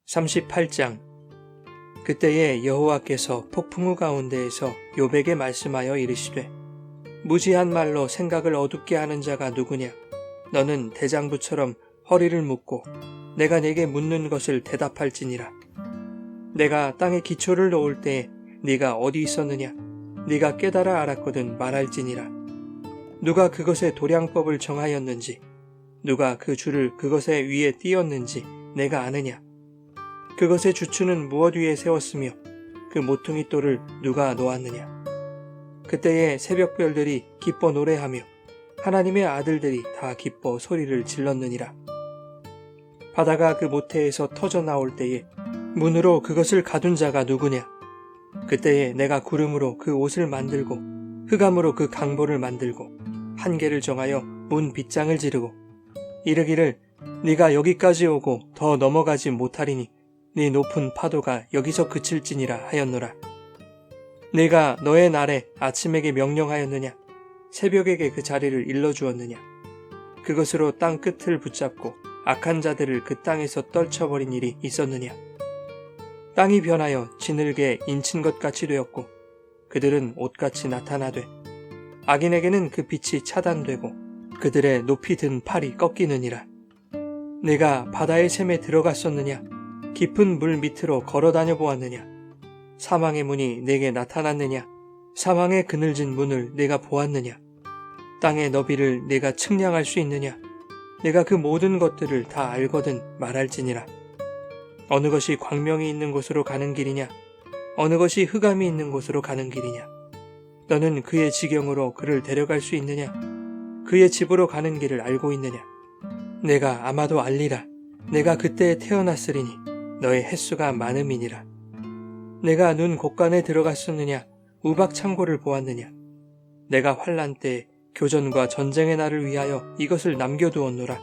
38장. 그때에 여호와께서 폭풍우 가운데에서 욥에게 말씀하여 이르시되, 무지한 말로 생각을 어둡게 하는 자가 누구냐? 너는 대장부처럼 허리를 묶고 내가 네게 묻는 것을 대답할지니라. 내가 땅에 기초를 놓을 때에 네가 어디 있었느냐? 네가 깨달아 알았거든 말할지니라. 누가 그것의 도량법을 정하였는지, 누가 그 줄을 그것의 위에 띄었는지 내가 아느냐? 그것의 주추는 무엇 위에 세웠으며 그 모퉁이 돌을 누가 놓았느냐? 그때에 새벽별들이 기뻐 노래하며 하나님의 아들들이 다 기뻐 소리를 질렀느니라. 바다가 그 모태에서 터져 나올 때에 문으로 그것을 가둔 자가 누구냐? 그때에 내가 구름으로 그 옷을 만들고 흑암으로 그 강보를 만들고 한계를 정하여 문 빗장을 지르고 이르기를 네가 여기까지 오고 더 넘어가지 못하리니 네 높은 파도가 여기서 그칠지니라 하였노라. 내가 너의 날에 아침에게 명령하였느냐? 새벽에게 그 자리를 일러주었느냐? 그것으로 땅 끝을 붙잡고 악한 자들을 그 땅에서 떨쳐버린 일이 있었느냐? 땅이 변하여 지늘게 인친 것 같이 되었고 그들은 옷같이 나타나되 악인에게는 그 빛이 차단되고 그들의 높이 든 팔이 꺾이느니라. 내가 바다의 샘에 들어갔었느냐? 깊은 물 밑으로 걸어다녀 보았느냐? 사망의 문이 내게 나타났느냐? 사망의 그늘진 문을 내가 보았느냐? 땅의 너비를 내가 측량할 수 있느냐? 내가 그 모든 것들을 다 알거든 말할지니라. 어느 것이 광명이 있는 곳으로 가는 길이냐? 어느 것이 흑암이 있는 곳으로 가는 길이냐? 너는 그의 지경으로 그를 데려갈 수 있느냐? 그의 집으로 가는 길을 알고 있느냐? 내가 아마도 알리라. 내가 그때에 태어났으리니 너의 횟수가 많음이니라. 내가 눈 곳간에 들어갔었느냐? 우박 창고를 보았느냐? 내가 환난 때에 교전과 전쟁의 날을 위하여 이것을 남겨두었노라.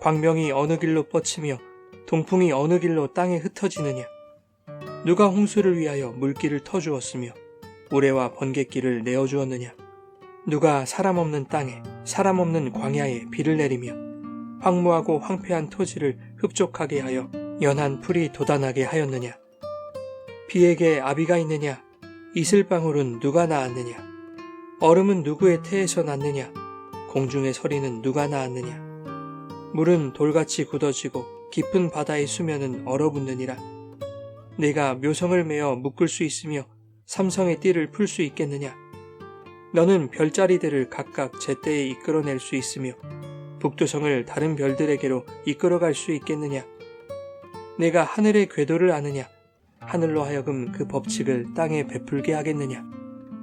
광명이 어느 길로 뻗치며 동풍이 어느 길로 땅에 흩어지느냐? 누가 홍수를 위하여 물길을 터주었으며 우레와 번갯길을 내어주었느냐? 누가 사람 없는 땅에 사람 없는 광야에 비를 내리며 황무하고 황폐한 토지를 흡족하게 하여 연한 풀이 돋아나게 하였느냐? 비에게 아비가 있느냐? 이슬방울은 누가 낳았느냐? 얼음은 누구의 태에서 났느냐? 공중의 소리는 누가 낳았느냐? 물은 돌같이 굳어지고 깊은 바다의 수면은 얼어붙느니라. 네가 묘성을 메어 묶을 수 있으며 삼성의 띠를 풀 수 있겠느냐? 너는 별자리들을 각각 제때에 이끌어낼 수 있으며 북두성을 다른 별들에게로 이끌어갈 수 있겠느냐? 내가 하늘의 궤도를 아느냐? 하늘로 하여금 그 법칙을 땅에 베풀게 하겠느냐?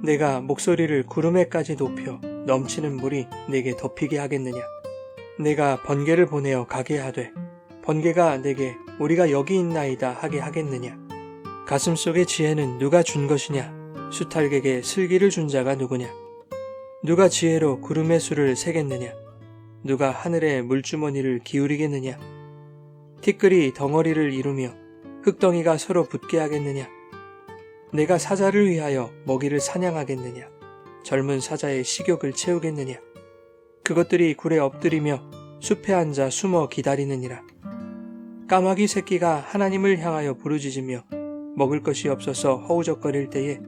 내가 목소리를 구름에까지 높여 넘치는 물이 내게 덮이게 하겠느냐? 내가 번개를 보내어 가게 하되 번개가 내게 우리가 여기 있나이다 하게 하겠느냐? 가슴속의 지혜는 누가 준 것이냐? 수탈객에 슬기를 준 자가 누구냐? 누가 지혜로 구름의 수를 세겠느냐? 누가 하늘의 물주머니를 기울이겠느냐? 티끌이 덩어리를 이루며 흙덩이가 서로 붙게 하겠느냐? 내가 사자를 위하여 먹이를 사냥하겠느냐? 젊은 사자의 식욕을 채우겠느냐? 그것들이 굴에 엎드리며 숲에 앉아 숨어 기다리느니라. 까마귀 새끼가 하나님을 향하여 부르짖으며 먹을 것이 없어서 허우적거릴 때에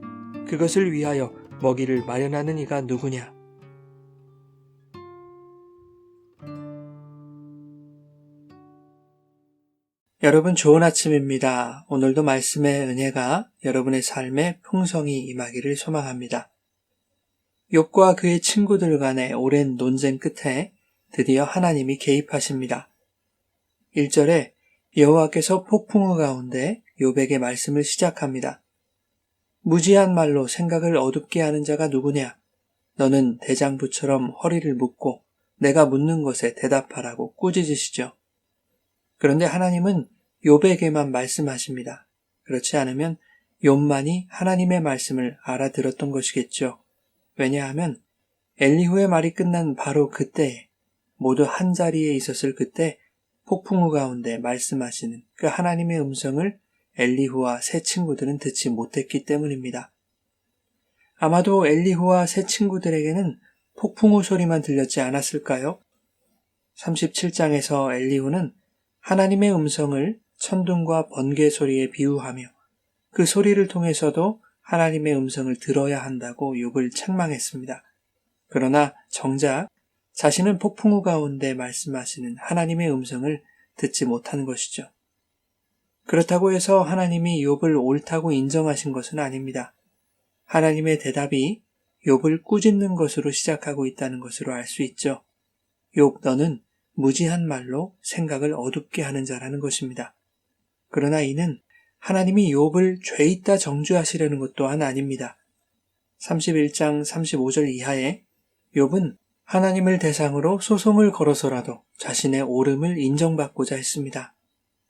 그것을 위하여 먹이를 마련하는 이가 누구냐? 여러분 좋은 아침입니다. 오늘도 말씀의 은혜가 여러분의 삶에 풍성히 임하기를 소망합니다. 욥과 그의 친구들 간의 오랜 논쟁 끝에 드디어 하나님이 개입하십니다. 1절에 여호와께서 폭풍우 가운데 욥에게 말씀을 시작합니다. 무지한 말로 생각을 어둡게 하는 자가 누구냐? 너는 대장부처럼 허리를 묶고 내가 묻는 것에 대답하라고 꾸짖으시죠. 그런데 하나님은 욥에게만 말씀하십니다. 그렇지 않으면 욥만이 하나님의 말씀을 알아들었던 것이겠죠. 왜냐하면 엘리후의 말이 끝난 바로 그때에 모두 한자리에 있었을 그때 폭풍우 가운데 말씀하시는 그 하나님의 음성을 엘리후와 세 친구들은 듣지 못했기 때문입니다. 아마도 엘리후와 세 친구들에게는 폭풍우 소리만 들렸지 않았을까요? 37장에서 엘리후는 하나님의 음성을 천둥과 번개 소리에 비유하며 그 소리를 통해서도 하나님의 음성을 들어야 한다고 욥을 책망했습니다. 그러나 정작 자신은 폭풍우 가운데 말씀하시는 하나님의 음성을 듣지 못하는 것이죠. 그렇다고 해서 하나님이 욥을 옳다고 인정하신 것은 아닙니다. 하나님의 대답이 욥을 꾸짖는 것으로 시작하고 있다는 것으로 알 수 있죠. 욥, 너는 무지한 말로 생각을 어둡게 하는 자라는 것입니다. 그러나 이는 하나님이 욥을 죄 있다 정죄하시려는 것 또한 아닙니다. 31장 35절 이하에 욥은 하나님을 대상으로 소송을 걸어서라도 자신의 옳음을 인정받고자 했습니다.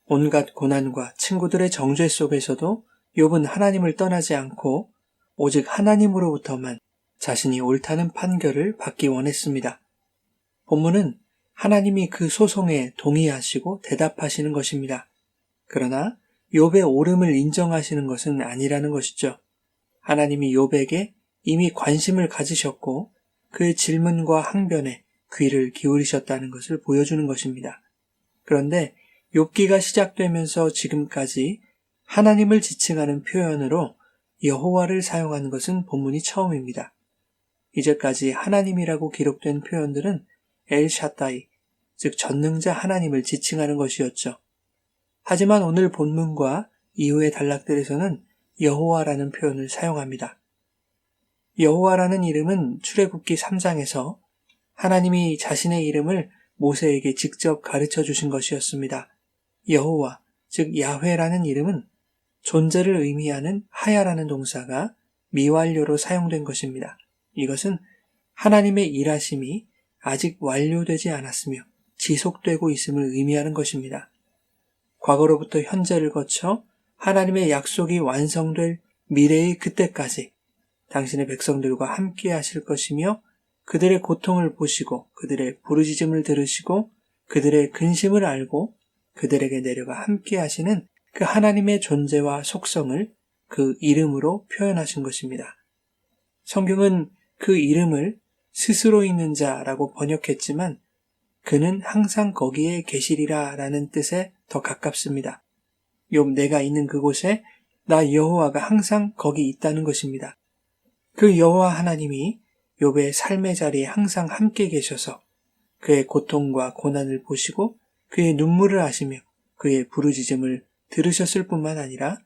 온갖 고난과 친구들의 정죄 속에서도 욥은 하나님을 떠나지 않고 오직 하나님으로부터만 자신이 옳다는 판결을 받기 원했습니다. 본문은 하나님이 그 소송에 동의하시고 대답하시는 것입니다. 그러나 욥의 옳음을 인정하시는 것은 아니라는 것이죠. 하나님이 욥에게 이미 관심을 가지셨고 그의 질문과 항변에 귀를 기울이셨다는 것을 보여주는 것입니다. 그런데 욥기가 시작되면서 지금까지 하나님을 지칭하는 표현으로 여호와를 사용하는 것은 본문이 처음입니다. 이제까지 하나님이라고 기록된 표현들은 엘샤다이, 즉 전능자 하나님을 지칭하는 것이었죠. 하지만 오늘 본문과 이후의 단락들에서는 여호와라는 표현을 사용합니다. 여호와라는 이름은 출애굽기 3장에서 하나님이 자신의 이름을 모세에게 직접 가르쳐 주신 것이었습니다. 여호와, 즉 야훼라는 이름은 존재를 의미하는 하야라는 동사가 미완료로 사용된 것입니다. 이것은 하나님의 일하심이 아직 완료되지 않았으며 지속되고 있음을 의미하는 것입니다. 과거로부터 현재를 거쳐 하나님의 약속이 완성될 미래의 그때까지 당신의 백성들과 함께 하실 것이며 그들의 고통을 보시고 그들의 부르짖음을 들으시고 그들의 근심을 알고 그들에게 내려가 함께 하시는 그 하나님의 존재와 속성을 그 이름으로 표현하신 것입니다. 성경은 그 이름을 스스로 있는 자라고 번역했지만 그는 항상 거기에 계시리라 라는 뜻에 더 가깝습니다. 욥 내가 있는 그곳에 나 여호와가 항상 거기 있다는 것입니다. 그 여호와 하나님이 욥의 삶의 자리에 항상 함께 계셔서 그의 고통과 고난을 보시고 그의 눈물을 아시며 그의 부르짖음을 들으셨을 뿐만 아니라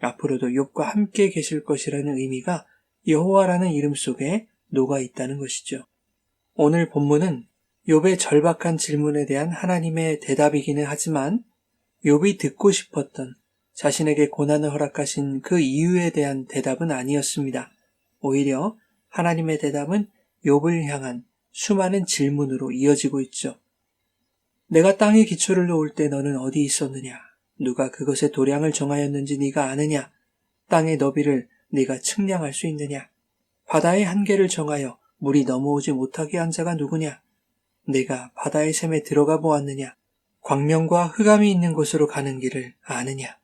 앞으로도 욥과 함께 계실 것이라는 의미가 여호와라는 이름 속에 녹아 있다는 것이죠. 오늘 본문은 욥의 절박한 질문에 대한 하나님의 대답이기는 하지만 욥이 듣고 싶었던 자신에게 고난을 허락하신 그 이유에 대한 대답은 아니었습니다. 오히려 하나님의 대답은 욥을 향한 수많은 질문으로 이어지고 있죠. 내가 땅의 기초를 놓을 때 너는 어디 있었느냐? 누가 그것의 도량을 정하였는지 네가 아느냐? 땅의 너비를 네가 측량할 수 있느냐? 바다의 한계를 정하여 물이 넘어오지 못하게 한 자가 누구냐? 네가 바다의 샘에 들어가 보았느냐? 광명과 흑암이 있는 곳으로 가는 길을 아느냐?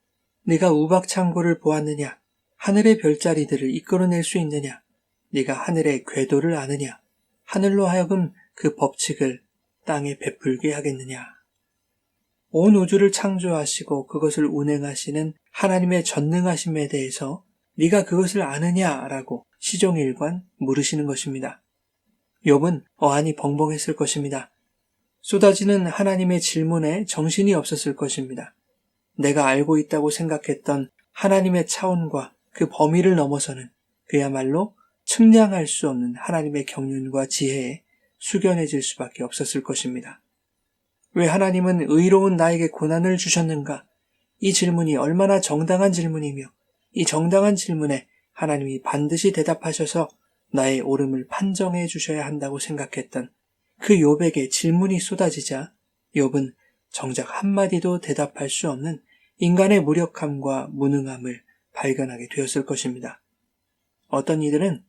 네가 우박 창고를 보았느냐? 하늘의 별자리들을 이끌어낼 수 있느냐? 네가 하늘의 궤도를 아느냐? 하늘로 하여금 그 법칙을 땅에 베풀게 하겠느냐? 온 우주를 창조하시고 그것을 운행하시는 하나님의 전능하심에 대해서 네가 그것을 아느냐라고 시종일관 물으시는 것입니다. 욥은 어안이 벙벙했을 것입니다. 쏟아지는 하나님의 질문에 정신이 없었을 것입니다. 내가 알고 있다고 생각했던 하나님의 차원과 그 범위를 넘어서는 그야말로 측량할 수 없는 하나님의 경륜과 지혜에 숙연해질 수밖에 없었을 것입니다. 왜 하나님은 의로운 나에게 고난을 주셨는가? 이 질문이 얼마나 정당한 질문이며 이 정당한 질문에 하나님이 반드시 대답하셔서 나의 옳음을 판정해 주셔야 한다고 생각했던 그 욥에게 질문이 쏟아지자 욥은 정작 한마디도 대답할 수 없는 인간의 무력함과 무능함을 발견하게 되었을 것입니다. 어떤 이들은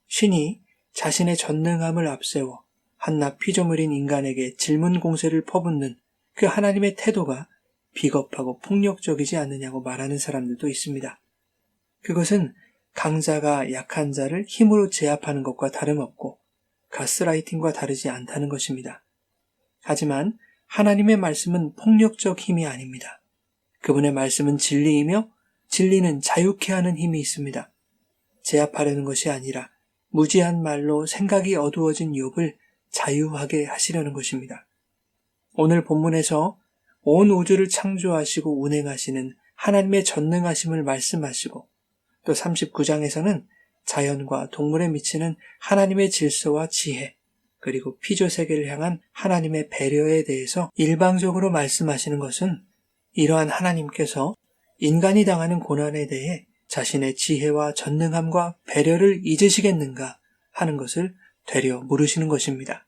신이 자신의 전능함을 앞세워 한낱 피조물인 인간에게 질문 공세를 퍼붓는 그 하나님의 태도가 비겁하고 폭력적이지 않느냐고 말하는 사람들도 있습니다. 그것은 강자가 약한 자를 힘으로 제압하는 것과 다름없고 가스라이팅과 다르지 않다는 것입니다. 하지만 하나님의 말씀은 폭력적 힘이 아닙니다. 그분의 말씀은 진리이며 진리는 자유케 하는 힘이 있습니다. 제압하려는 것이 아니라 무지한 말로 생각이 어두워진 욥을 자유하게 하시려는 것입니다. 오늘 본문에서 온 우주를 창조하시고 운행하시는 하나님의 전능하심을 말씀하시고 또 39장에서는 자연과 동물에 미치는 하나님의 질서와 지혜 그리고 피조세계를 향한 하나님의 배려에 대해서 일방적으로 말씀하시는 것은 이러한 하나님께서 인간이 당하는 고난에 대해 자신의 지혜와 전능함과 배려를 잊으시겠는가 하는 것을 되려 물으시는 것입니다.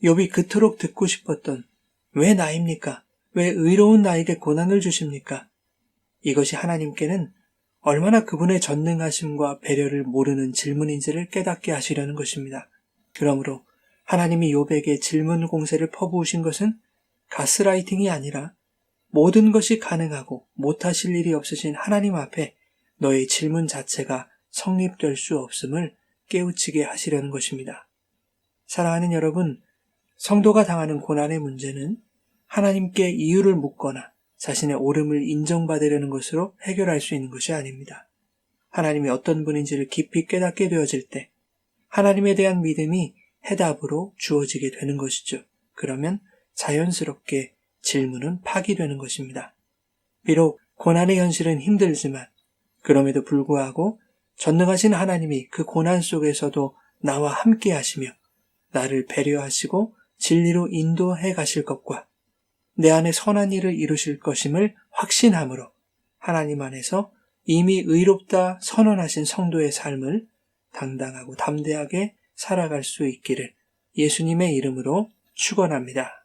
욥이 그토록 듣고 싶었던 왜 나입니까? 왜 의로운 나에게 고난을 주십니까? 이것이 하나님께는 얼마나 그분의 전능하심과 배려를 모르는 질문인지를 깨닫게 하시려는 것입니다. 그러므로 하나님이 욥에게 질문 공세를 퍼부으신 것은 가스라이팅이 아니라 모든 것이 가능하고 못하실 일이 없으신 하나님 앞에 너의 질문 자체가 성립될 수 없음을 깨우치게 하시려는 것입니다. 사랑하는 여러분, 성도가 당하는 고난의 문제는 하나님께 이유를 묻거나 자신의 옳음을 인정받으려는 것으로 해결할 수 있는 것이 아닙니다. 하나님이 어떤 분인지를 깊이 깨닫게 되어질 때 하나님에 대한 믿음이 해답으로 주어지게 되는 것이죠. 그러면 자연스럽게 질문은 파기되는 것입니다. 비록 고난의 현실은 힘들지만 그럼에도 불구하고 전능하신 하나님이 그 고난 속에서도 나와 함께 하시며 나를 배려하시고 진리로 인도해 가실 것과 내 안에 선한 일을 이루실 것임을 확신함으로 하나님 안에서 이미 의롭다 선언하신 성도의 삶을 당당하고 담대하게 살아갈 수 있기를 예수님의 이름으로 축원합니다.